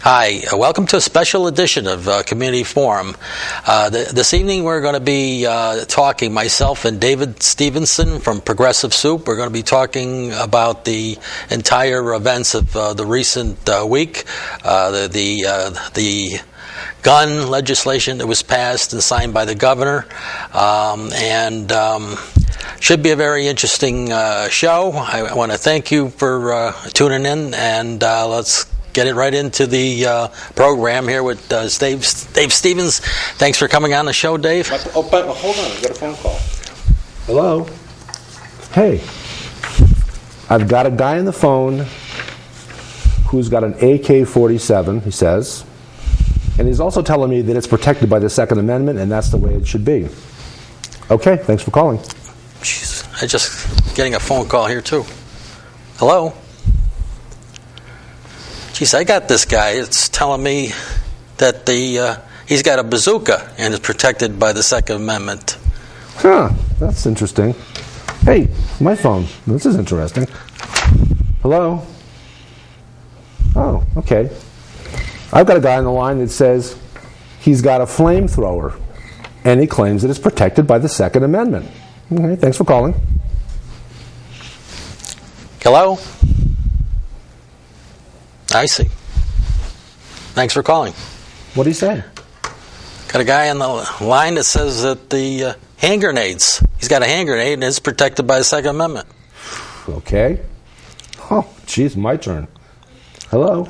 Hi, welcome to a special edition of Community Forum. This evening we're going to be talking, myself and David Stevenson from Progressive Soup. We're going to be talking about the entire events of the recent week, the gun legislation that was passed and signed by the governor, and should be a very interesting show. I want to thank you for tuning in, and let's get it right into the program here with Dave Stevens. Thanks for coming on the show, Dave. Oh, but hold on, I've got a phone call. Hello. Hey, I've got a guy on the phone who's got an AK-47, he says, and he's also telling me that it's protected by the Second Amendment, and that's the way it should be. Okay, thanks for calling. Jeez, I just getting a phone call here too. Hello. Geez, I got this guy. It's telling me that he's got a bazooka and is protected by the Second Amendment. Huh, that's interesting. Hey, my phone. This is interesting. Hello? Oh, okay. I've got a guy on the line that says he's got a flamethrower, and he claims that it's protected by the Second Amendment. Okay, thanks for calling. Hello? I see. Thanks for calling. What do you say? Got a guy on the line that says that the hand grenades, he's got a hand grenade and it's protected by the Second Amendment. Okay. Oh, geez, my turn. Hello?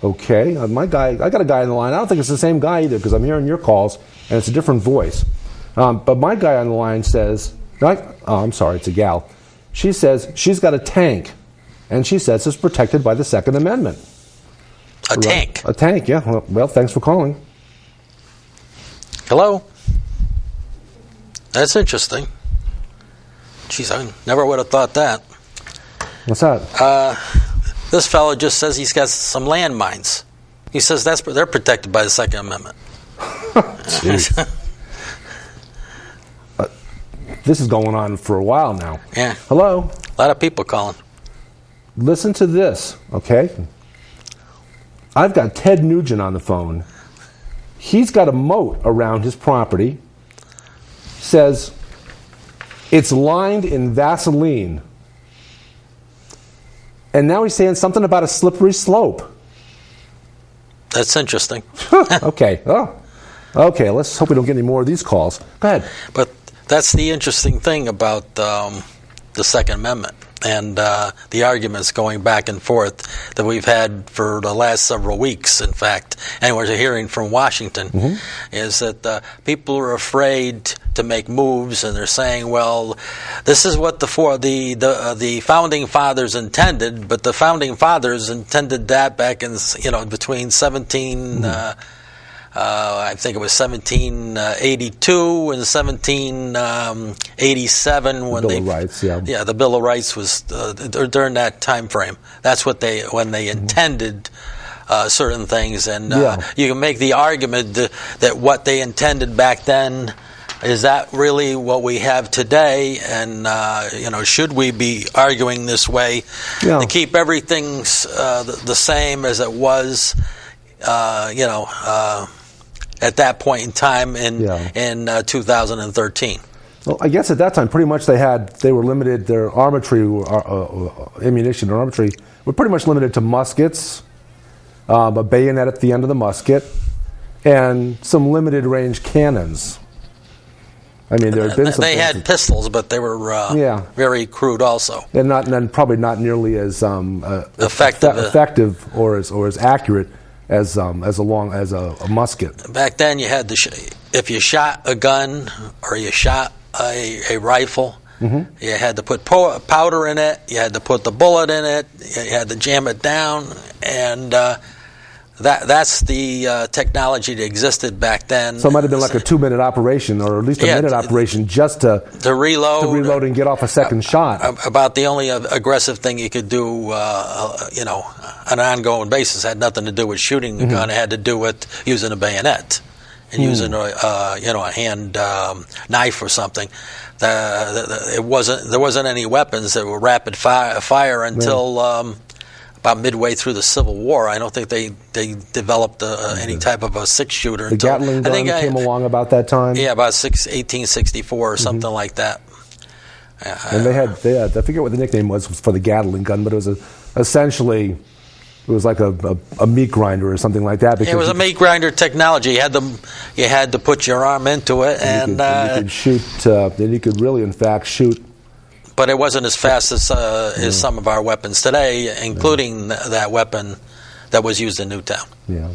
Okay, I got a guy on the line. I don't think it's the same guy either because I'm hearing your calls and it's a different voice. But my guy on the line says, I'm sorry, it's a gal. She says she's got a tank. And she says it's protected by the Second Amendment. A tank? A tank, yeah. Well, thanks for calling. Hello? That's interesting. Jeez, I never would have thought that. What's that? This fellow just says he's got some landmines. He says they're protected by the Second Amendment. Jeez. This is going on for a while now. Yeah. Hello? A lot of people calling. Listen to this, okay? I've got Ted Nugent on the phone. He's got a moat around his property. Says it's lined in Vaseline. And now he's saying something about a slippery slope. That's interesting. Okay. Oh. Okay, let's hope we don't get any more of these calls. Go ahead. But that's the interesting thing about the Second Amendment. And the arguments going back and forth that we've had for the last several weeks, in fact, and we're hearing from Washington, is that people are afraid to make moves, and they're saying, well, this is what the founding fathers intended, but the founding fathers intended that back in between I think it was 1782 and 1787 when the Bill of Rights, yeah, the Bill of Rights was during that time frame. That's when they intended certain things, and you can make the argument that what they intended back then is that really what we have today, and should we be arguing this way to keep everything the same as it was, at that point in time in 2013. Well, I guess at that time, pretty much they were limited. Their armatry, ammunition or armatry, were pretty much limited to muskets, a bayonet at the end of the musket, and some limited range cannons. I mean, there had been some. They had pistols, but they were very crude also, and probably not nearly as effective or as accurate as a musket. Back then, you had if you shot a gun or you shot a rifle, you had to put powder in it, you had to put the bullet in it, you had to jam it down, and that's the technology that existed back then. So it might have been like a 2-minute operation, or at least a minute operation, just to reload and get off a second shot. About the only aggressive thing you could do, on an ongoing basis, had nothing to do with shooting a gun. It had to do with using a bayonet and using a hand knife or something. There wasn't any weapons that were rapid fire until about midway through the Civil War. I don't think they developed any type of a 6-shooter. The Gatling gun came along about that time? Yeah, about 1864 or something like that. And they had, I forget what the nickname was for the Gatling gun, but it was essentially, it was like a meat grinder or something like that. It was a meat grinder technology. You had to put your arm into it, and you could shoot. Then you could really, in fact, shoot. But it wasn't as fast as some of our weapons today, including that weapon that was used in Newtown. Yeah.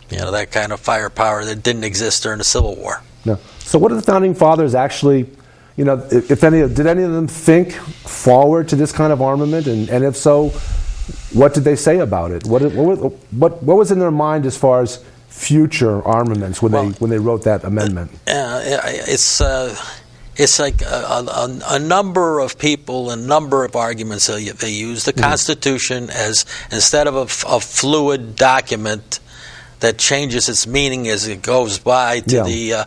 That kind of firepower that didn't exist during the Civil War. No. So what did the Founding Fathers actually, did any of them think forward to this kind of armament? And if so, what did they say about it? What was in their mind as far as future armaments when they wrote that amendment? It's like a number of people, a number of arguments they use. The Constitution as, instead of a fluid document that changes its meaning as it goes by to the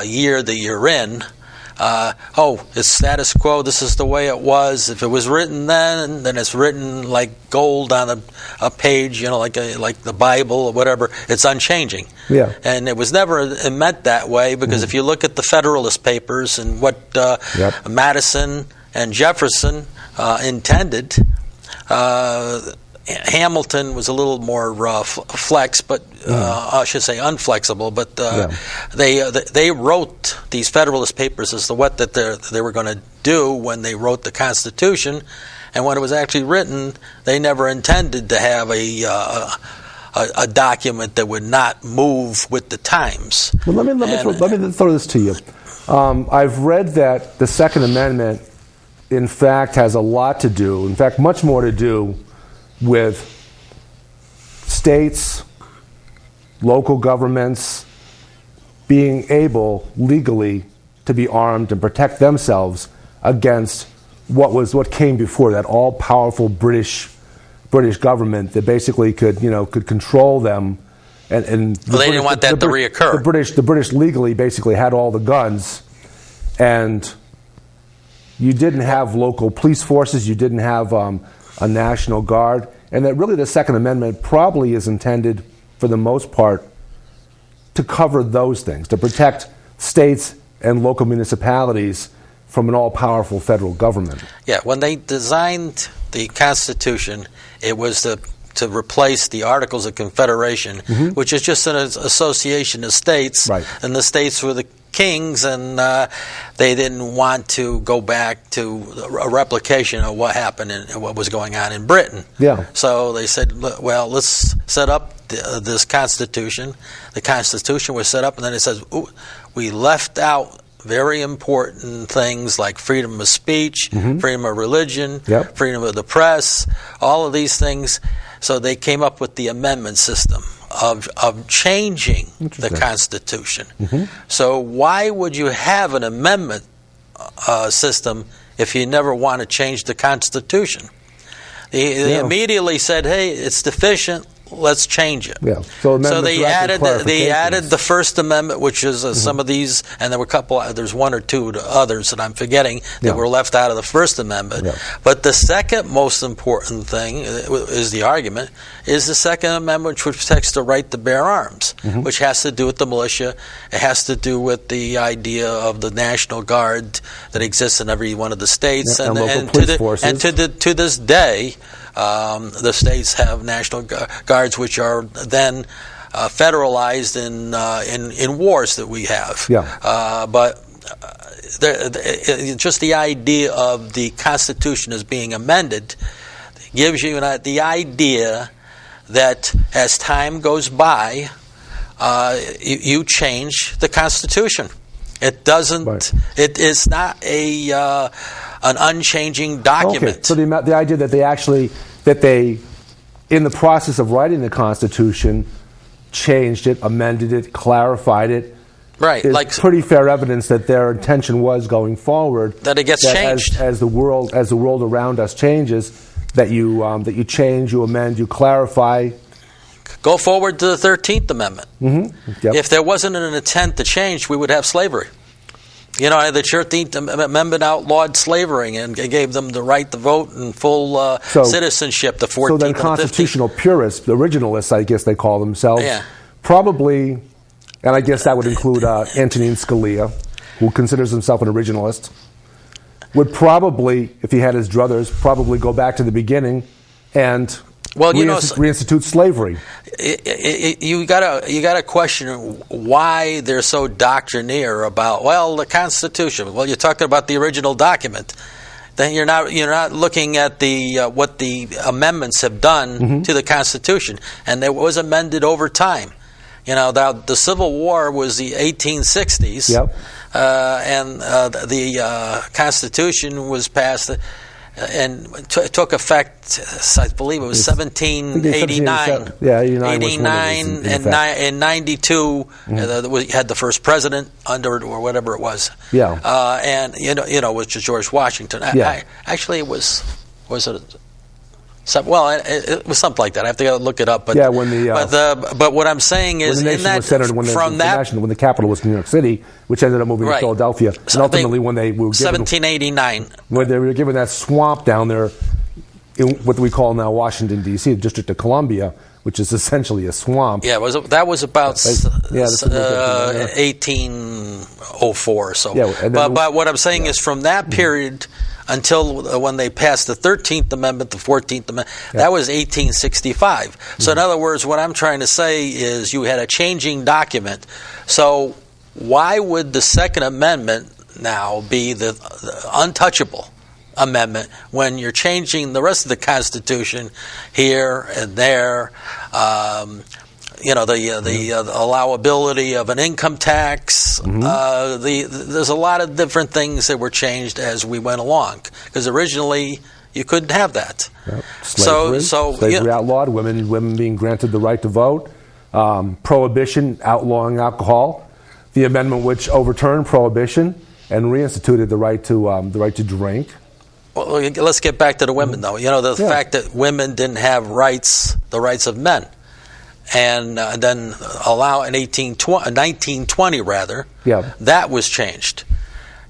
year that you're in. It's status quo. This is the way it was. If it was written then it's written like gold on a page, like the Bible or whatever. It's unchanging. Yeah. And it was never meant that way, because if you look at the Federalist Papers and what Madison and Jefferson intended, Hamilton was a little more flex, but I should say unflexible. But they wrote these Federalist Papers as to what that they were going to do when they wrote the Constitution, and when it was actually written, they never intended to have a document that would not move with the times. Well, let me throw this to you. I've read that the Second Amendment, in fact, has a lot to do. In fact, much more to do with states, local governments being able legally to be armed and protect themselves against what came before that all-powerful British government that basically could control them, and they didn't want that to reoccur. The British legally basically had all the guns, and you didn't have local police forces, you didn't have a National Guard, and that really the Second Amendment probably is intended, for the most part, to cover those things, to protect states and local municipalities from an all-powerful federal government. Yeah, when they designed the Constitution, it was to replace the Articles of Confederation, which is just an association of states, and the states were the kings, and they didn't want to go back to a replication of what happened and what was going on in Britain. Yeah. So they said, well, let's set up this Constitution. The Constitution was set up, and then it says, we left out very important things like freedom of speech, freedom of religion, freedom of the press, all of these things. So they came up with the amendment system of changing the Constitution. So why would you have an amendment system if you never want to change the Constitution? They immediately said, hey, it's deficient, let's change it. Yeah. So they added the First Amendment, which is some of these, and there were there's one or two others that I'm forgetting that were left out of the First Amendment. But the second most important thing is the argument is the Second Amendment, which protects the right to bear arms, which has to do with the militia. It has to do with the idea of the National Guard that exists in every one of the states, and local police forces. And to this day, the states have National Guards, which are then federalized in wars that we have. But just the idea of the Constitution as being amended gives you the idea that as time goes by, you change the Constitution. It doesn't. It is not an unchanging document. Okay. So the idea that they, in the process of writing the Constitution, changed it, amended it, clarified it, is pretty fair evidence that their intention was going forward that it gets changed as the world around us changes. That you change, you amend, you clarify. Go forward to the 13th Amendment. If there wasn't an intent to change, we would have slavery. You know, the 13th Amendment outlawed slavery and gave them the right to vote and full citizenship. The 14th. So then, constitutional purists, the originalists, I guess they call themselves, probably, and I guess that would include Antonin Scalia, who considers himself an originalist, would probably, if he had his druthers, probably go back to the beginning and reinstitute slavery. You gotta question why they're so doctrinaire about the Constitution. Well, you're talking about the original document. Then you're not looking at the what the amendments have done to the Constitution, and it was amended over time. You know, the Civil War was the 1860s, and the Constitution was passed. And took effect, I believe it was 1789. Yeah, 89 and 92, we had the first president under it, or whatever it was. Yeah. And it was George Washington. Actually, it was it? It was something like that. I have to go look it up. But but what I'm saying is, when the capital was New York City, which ended up moving to Philadelphia, and ultimately when they were given 1789, when they were given that swamp down there, in what we call now Washington D.C., the District of Columbia, which is essentially a swamp. Yeah, that was about 1804 or so. Yeah, but what I'm saying is, from that period until when they passed the 13th Amendment, the 14th Amendment, that was 1865. So in other words, what I'm trying to say is you had a changing document. So why would the Second Amendment now be the untouchable amendment when you're changing the rest of the Constitution here and there? The allowability of an income tax. There's a lot of different things that were changed as we went along, because originally you couldn't have that. Slavery outlawed, women being granted the right to vote, prohibition, outlawing alcohol, the amendment which overturned prohibition and reinstituted the right to drink. Well, let's get back to the women, though. The fact that women didn't have the rights of men. And then allow in 1920 that was changed.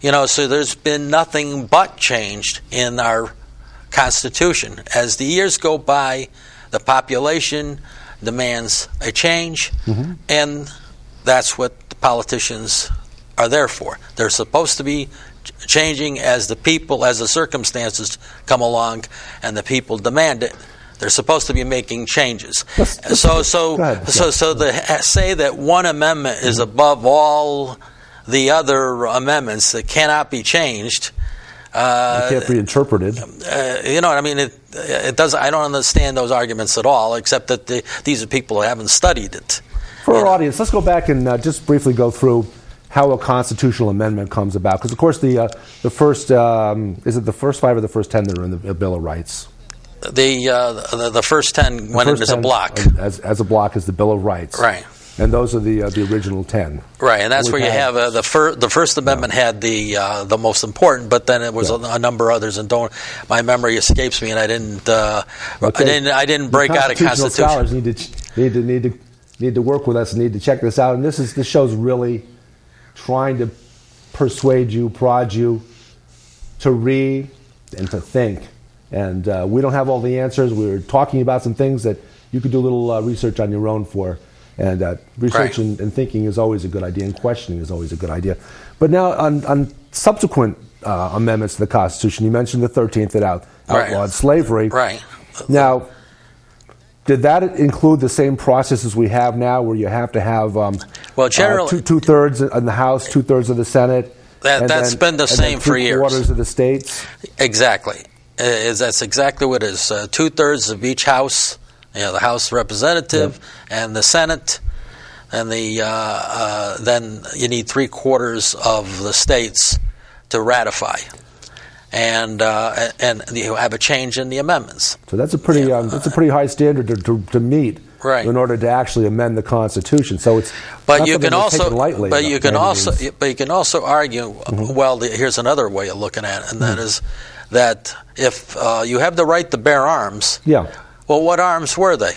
So there's been nothing but changed in our Constitution. As the years go by, the population demands a change, and that's what the politicians are there for. They're supposed to be changing as the circumstances come along, and the people demand it. They're supposed to be making changes. So to say that one amendment is above all the other amendments that cannot be changed, it can't be interpreted. You know what I mean? It does. I don't understand those arguments at all, except that these are people who haven't studied it. For our audience, let's go back and just briefly go through how a constitutional amendment comes about. Because of course, the first is it the first 5 or the first 10 that are in the Bill of Rights? The first 10 went in as a block. As a block is the Bill of Rights. Right. And those are the original 10. Right, and that's where you have the First Amendment had the most important, but then it was a number of others. And my memory escapes me, and I didn't break out a Constitution. Scholars need to work with us, need to check this out. And this show's really trying to persuade you, prod you to read and to think. And we don't have all the answers. We're talking about some things that you could do a little research on your own for. And research and thinking is always a good idea, and questioning is always a good idea. But now on subsequent amendments to the Constitution, you mentioned the 13th that outlawed slavery. Right. Now, did that include the same processes we have now, where you have to have generally 2/3 in the House, 2/3 of the Senate? That's been the same for years. 3/4 of the states? Exactly. That's exactly what it is. 2/3 of each house, the House of Representative and the Senate, and then you need 3/4 of the states to ratify, and you have a change in the amendments. So that's a pretty high standard to meet. Right. In order to actually amend the Constitution, so it's you can also argue. Well, here's another way of looking at it, and that is that if you have the right to bear arms, well, what arms were they?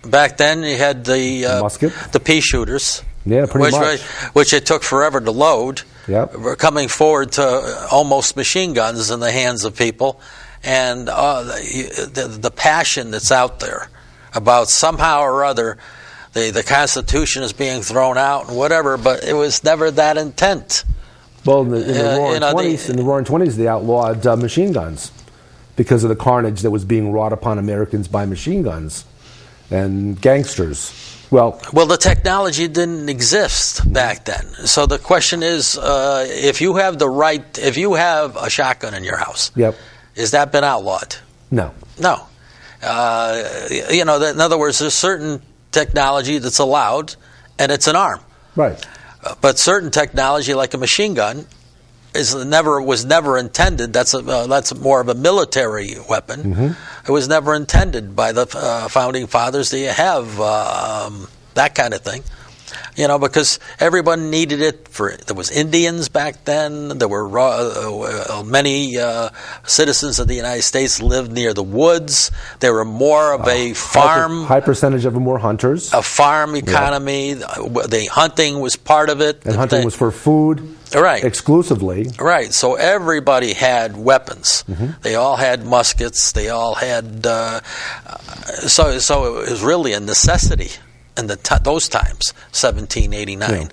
Back then, you had the musket, the pea shooters, pretty much, which it took forever to load. Yep. We're coming forward to almost machine guns in the hands of people, and the passion that's out there about somehow or other the Constitution is being thrown out and whatever, but it was never that intent. Well, in the Roaring Twenties, they outlawed machine guns because of the carnage that was being wrought upon Americans by machine guns and gangsters. Well, the technology didn't exist back then. So the question is, if you have a shotgun in your house, yep. has that been outlawed? No. No. In other words, there's certain technology that's allowed, and it's an arm. Right. But certain technology, like a machine gun, was never intended. That's more of a military weapon. Mm-hmm. It was never intended by the founding fathers to have that kind of thing. Because everyone needed it there was Indians back then. There were many citizens of the United States lived near the woods. They were more of a farm. High percentage of them were hunters. A farm economy. Yeah. The hunting was part of it. And hunting was for food. Right. Exclusively. Right. So everybody had weapons. Mm-hmm. They all had muskets. They all had. So it was really a necessity. In those times, 1789,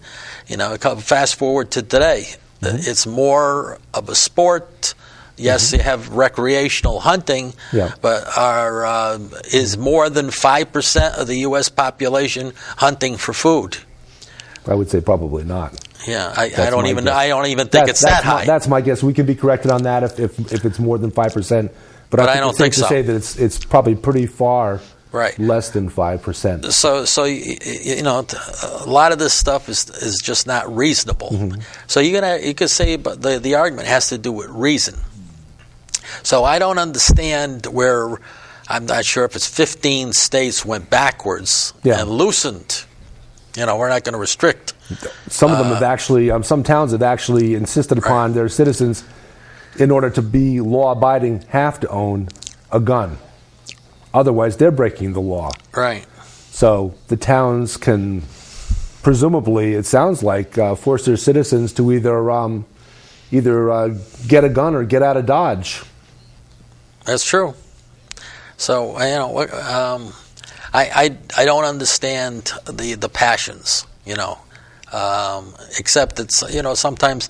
fast forward to today, mm-hmm. It's more of a sport. Yes, mm-hmm. you have recreational hunting, yeah. but is more than 5% of the U.S. population hunting for food? I would say probably not. Yeah, I don't even think it's that high. That's my guess. We can be corrected on that if it's more than 5%. But I don't think so. To say that it's probably pretty far. Right. Less than 5%. So a lot of this stuff is just not reasonable. Mm-hmm. So you could say, but the argument has to do with reason. So I don't understand where, I'm not sure if it's 15 states went backwards and loosened. We're not going to restrict. Some of them have actually, some towns have actually insisted upon their citizens, in order to be law-abiding, have to own a gun. Otherwise, they're breaking the law. Right. So the towns can, presumably, it sounds like, force their citizens to either get a gun or get out of Dodge. That's true. So I don't understand the passions. Except it's sometimes.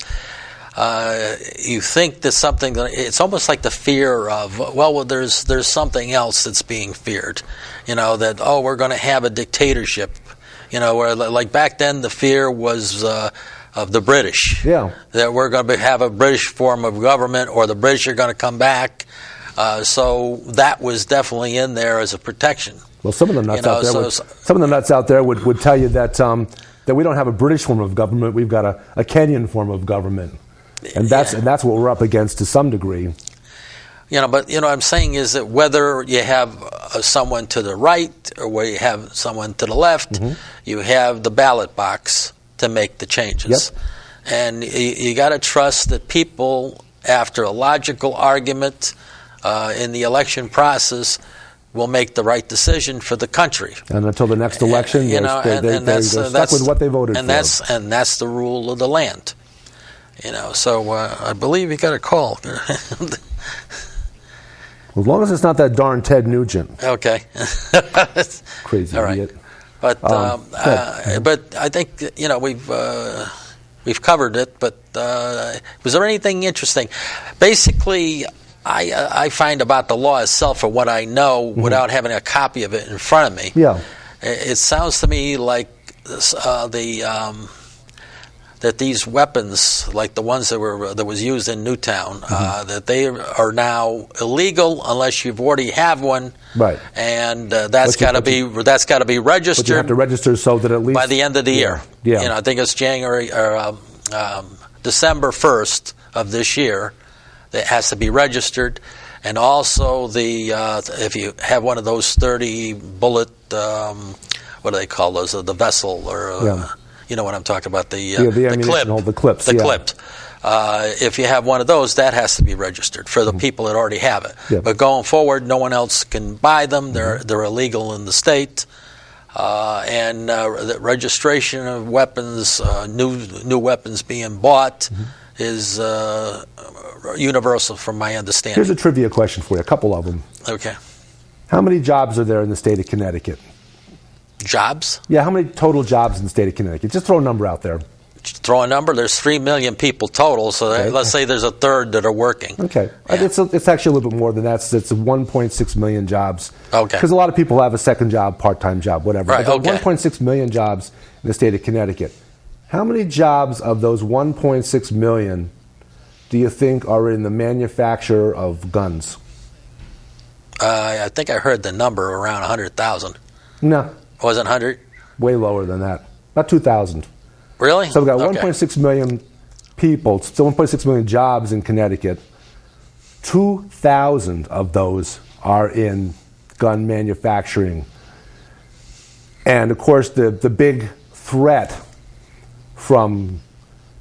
You think there's something that it's almost like the fear of there's something else that's being feared, that we're going to have a dictatorship, where like back then the fear was of the British, that we're going to have a British form of government, or the British are going to come back, so that was definitely in there as a protection. Well, some of the nuts out there would tell you that we don't have a British form of government, we've got a Kenyan form of government. And that's what we're up against to some degree. But what I'm saying is that whether you have someone to the right or where you have someone to the left, mm-hmm. you have the ballot box to make the changes. Yep. And you got to trust that people, after a logical argument in the election process, will make the right decision for the country. And until the next election, they're stuck with what they voted for. And that's the rule of the land. So I believe you got a call. As long as it's not that darn Ted Nugent. Okay. Crazy idiot. But but I think we've covered it. But was there anything interesting? Basically, I find about the law itself, or what I know, mm-hmm. without having a copy of it in front of me. Yeah. It sounds to me like that these weapons, like the ones that was used in Newtown, mm-hmm. That they are now illegal unless you've already have one, right? And that's got to be registered. But you have to register so that at least by the end of the year. Yeah. I think it's January or December 1st of this year. That has to be registered, and also if you have one of those 30 bullet, what do they call those? The vessel or. You know what I'm talking about, the clip. The clips. The clips. If you have one of those, that has to be registered for the people that already have it. Yeah. But going forward, no one else can buy them. They're illegal in the state. and the registration of weapons, new weapons being bought, is universal from my understanding. Here's a trivia question for you, a couple of them. Okay. How many jobs are there in the state of Connecticut? Jobs? Yeah, how many total jobs in the state of Connecticut? Just throw a number out there. Throw a number. There's 3 million people total, so let's say there's a third that are working. Okay. Yeah. It's actually a little bit more than that. It's 1.6 million jobs. Okay. Because a lot of people have a second job, part-time job, whatever. Right, But okay. 1.6 million jobs in the state of Connecticut. How many jobs of those 1.6 million do you think are in the manufacture of guns? I think I heard the number around 100,000. No. Was it 100? Way lower than that. About 2,000. Really? So we've got Okay. 1.6 million people, so 1.6 million jobs in Connecticut. 2,000 of those are in gun manufacturing. And of course, the big threat from,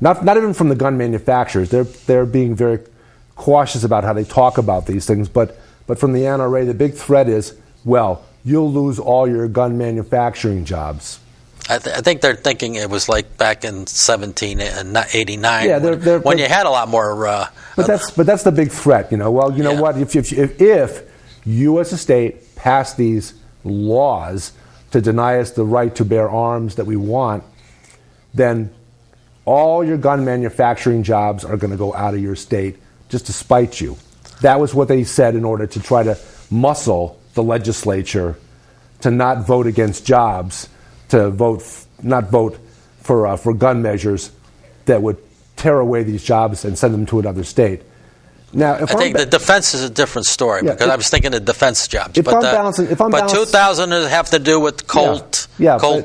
not even from the gun manufacturers, they're being very cautious about how they talk about these things, but from the NRA, the big threat is, well, you'll lose all your gun manufacturing jobs. I think they're thinking it was like back in 1789, Yeah, when you had a lot more. But that's the big threat, you know. Well, you know what? If you as a state pass these laws to deny us the right to bear arms that we want, then all your gun manufacturing jobs are going to go out of your state just to spite you. That was what they said in order to try to muscle the legislature to not vote against jobs, to not vote for gun measures that would tear away these jobs and send them to another state. Now, I think the defense is a different story, because I was thinking of defense jobs. But 2,000 have to do with Colt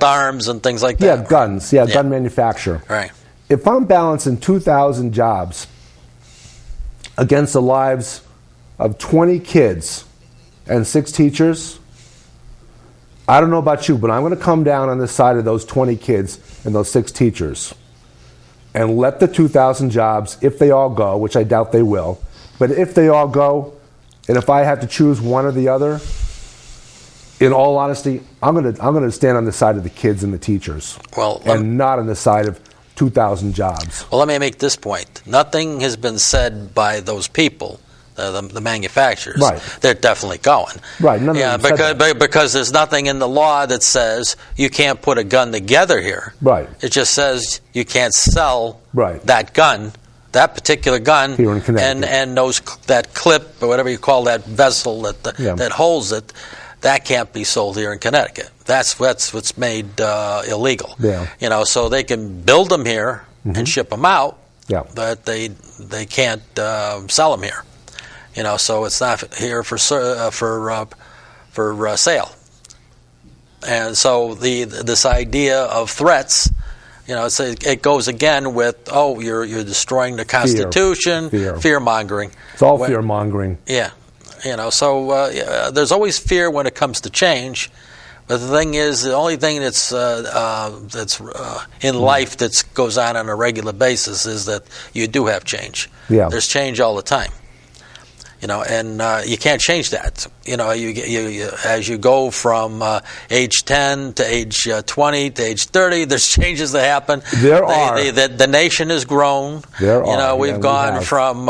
arms and things like that. Yeah, guns. Yeah, gun manufacture. Right. If I'm balancing 2,000 jobs against the lives of 20 kids and 6 teachers, I don't know about you, but I'm going to come down on the side of those 20 kids and those 6 teachers and let the 2,000 jobs, if they all go, which I doubt they will, but if they all go, and if I have to choose one or the other, in all honesty, I'm going to stand on the side of the kids and the teachers, and not on the side of 2,000 jobs. Well, let me make this point. Nothing has been said by those people, the manufacturers. Right. They're definitely going. Right. None of them because there's nothing in the law that says you can't put a gun together here. Right. It just says you can't sell that gun, that particular gun, here in Connecticut, and that clip or whatever you call that vessel that holds it. That can't be sold here in Connecticut. That's what's made illegal. Yeah. You know, so they can build them here and ship them out, but they can't sell them here. You know, so it's not here for sale. And so this idea of threats, you know, it goes again with you're destroying the Constitution, fear mongering. It's all fear mongering. Yeah. You know, so there's always fear when it comes to change, but the thing is, the only thing that's in life that goes on a regular basis is that you do have change. Yeah. There's change all the time. You know, and you can't change that. You know, you as you go from age 10 to age 20 to age 30, there's changes that happen. The nation has grown. There are. You know, we've gone from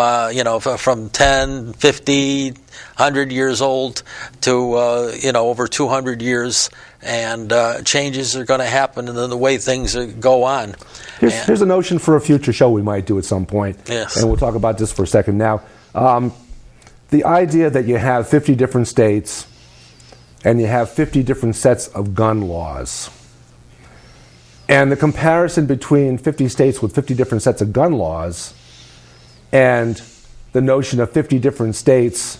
from 10, 50, 100 years old to over 200 years, and changes are going to happen in the way things go on. Here's a notion for a future show we might do at some point. Yes. And we'll talk about this for a second now. The idea that you have 50 different states and you have 50 different sets of gun laws, and the comparison between 50 states with 50 different sets of gun laws and the notion of 50 different states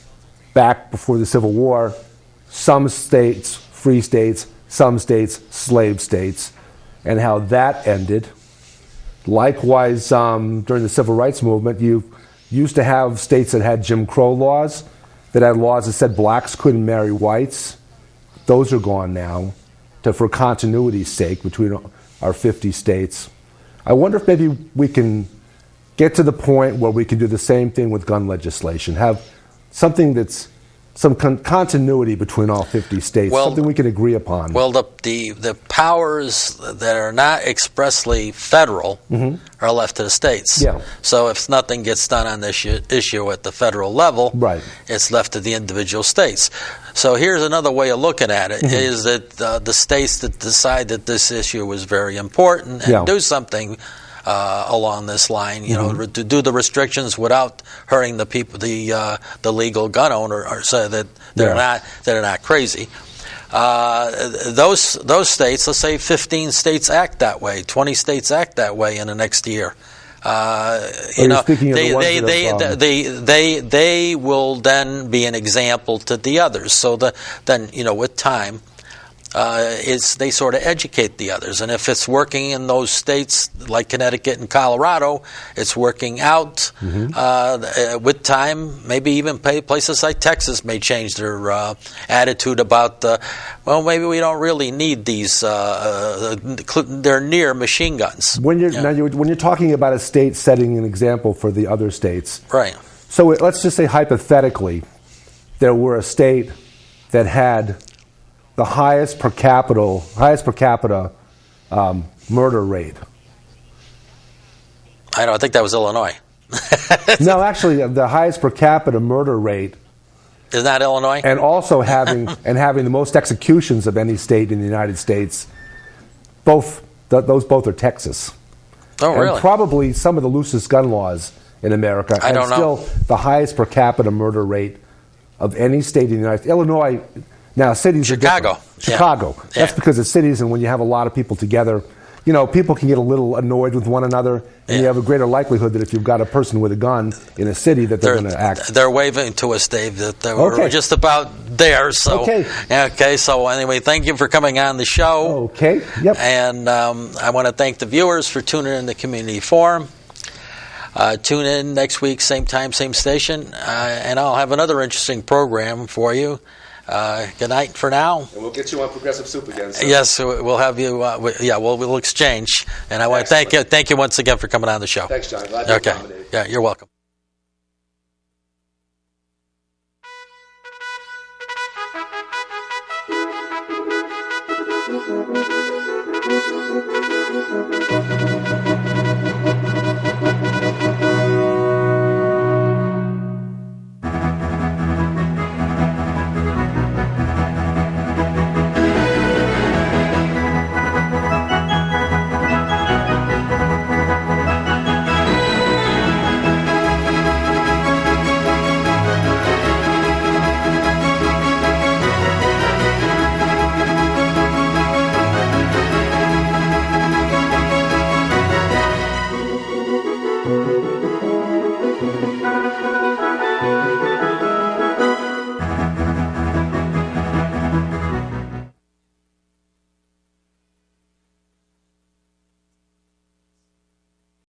back before the Civil War, some states free states, some states slave states, and how that ended. Likewise, during the Civil Rights Movement, you used to have states that had Jim Crow laws, that had laws that said blacks couldn't marry whites. Those are gone now, for continuity's sake, between our 50 states. I wonder if maybe we can get to the point where we can do the same thing with gun legislation, have something that's some continuity between all 50 states, something we can agree upon. Well, the powers that are not expressly federal are left to the states. Yeah. So if nothing gets done on this issue at the federal level, Right. it's left to the individual states. So here's another way of looking at it, is that the states that decide that this issue is very important and do something along this line, to do the restrictions without hurting the people, the legal gun owner, or so that they're not crazy. Those states, let's say 15 states act that way, 20 states act that way in the next year. They will then be an example to the others. So then with time, they sort of educate the others, and if it's working in those states like Connecticut and Colorado, it's working out. With time, maybe even places like Texas may change their attitude about maybe we don't really need these. They're near machine guns. When you're talking about a state setting an example for the other states, right? So let's just say hypothetically, there were a state that had the highest per capita murder rate. I think that was Illinois. No, actually, the highest per capita murder rate is not Illinois, and also having the most executions of any state in the United States. Those both are Texas. Oh, really? And probably some of the loosest gun laws in America. I don't know. Still, the highest per capita murder rate of any state in the United States. Illinois. Now, cities Chicago. are different. Chicago. Yeah. That's because it's cities, and when you have a lot of people together, people can get a little annoyed with one another, and you have a greater likelihood that if you've got a person with a gun in a city that they're going to act. They're waving to us, Dave, that we're just about there. So, okay. So anyway, thank you for coming on the show. Okay. Yep. And I want to thank the viewers for tuning in to Community Forum. Tune in next week, same time, same station, and I'll have another interesting program for you. Good night for now. And we'll get you on Progressive Soup again. So. Yes, we'll have you. We'll exchange. And I want to thank you once again for coming on the show. Thanks, John. Glad to accommodate. Yeah, you're welcome. Thank you.